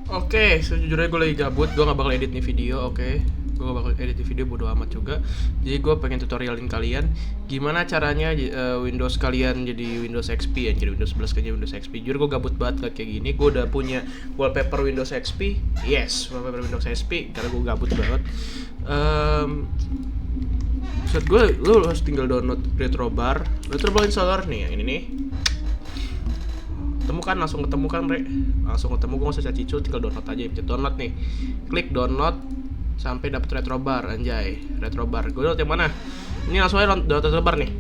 Oke, sejujurnya gue lagi gabut, gue gak bakal edit nih video, oke. Gue gak bakal edit nih video, bodo amat juga. Jadi gue pengen tutorialin kalian gimana caranya Windows kalian jadi Windows XP ya, jadi Windows 11 ke Windows XP. Jujur gue gabut banget kayak gini. Gue udah punya wallpaper Windows XP, yes, wallpaper Windows XP karena gue gabut banget. Maksud gue, lu harus tinggal download Retrobar installer nih, yang ini nih. Ketemu kan, langsung ketemu kan, Bre. Langsung ketemu, gue gak usah cicil, tinggal download aja. Pencet download nih, klik download sampai dapet Retrobar, anjay. Retrobar, gue download yang mana? Ini langsung aja download Retrobar nih.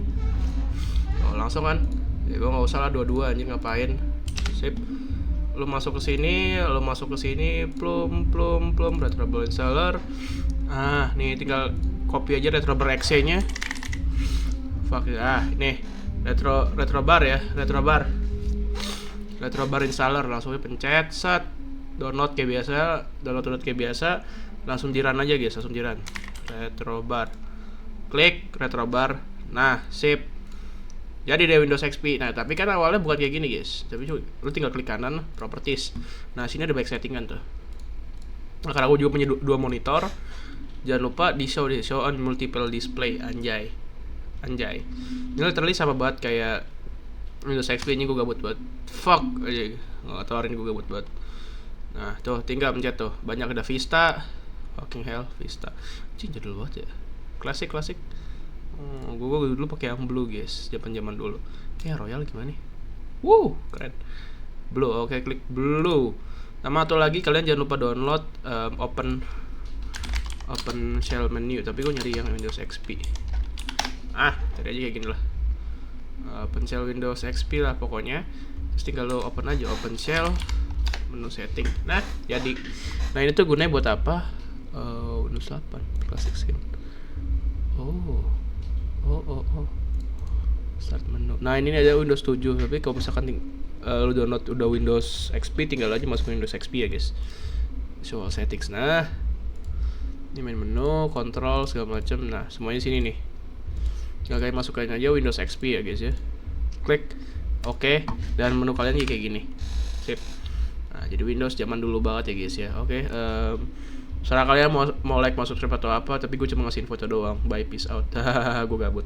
Oh, langsung kan? Ya gue gak usah lah dua-dua, anjing, ngapain. Sip. Lu masuk ke sini, plum Retrobar installer. Ah, nih tinggal copy aja Retrobar exe nya. Fuck, ini Retrobar ya, Retrobar installer, langsung pencet, set, download kayak biasa, langsung jiran aja guys, langsung jiran. Retrobar, klik Retrobar, nah sip, jadi deh Windows XP. Nah tapi kan awalnya bukan kayak gini guys, tapi lu tinggal klik kanan, properties. Nah sini ada banyak settingan tuh. Nah karena aku juga punya dua monitor, jangan lupa di show on multiple display, anjay. Ini literally sama banget kayak Windows XP nya, gue gabut banget. Fuck aja, nggak tahu hari ini gue gabut banget. Nah tuh tinggal pencet tuh, banyak ada Vista, fucking hell Vista. Cing jadul banget ya, klasik. Gue dulu pakai yang blue guys, zaman dulu. Kayak Royal gimana nih? Wow, keren. Blue, oke, klik blue. Nama atau lagi kalian jangan lupa download open shell menu, tapi gue nyari yang Windows XP. Tadi aja kayak gini lah. Open shell Windows XP lah pokoknya. Terus tinggal lo open aja open shell, menu setting. Nah jadi, nah ini tuh gunanya buat apa? Windows 8 classic scene. Start menu. Nah ini ada Windows 7, tapi kalau misalkan lo download udah Windows XP, tinggal aja masukin Windows XP ya guys. Show all settings. Nah ini main menu, control segala macam. Nah semuanya sini nih. Tinggal kalian masukin aja Windows XP ya guys ya. Klik oke, dan menu kalian kayak gini. Sip. Nah, jadi Windows zaman dulu banget ya guys ya. Oke, serah kalian mau like, mau subscribe atau apa, tapi gue cuma ngasihin foto doang. Bye, peace out. Gue gabut.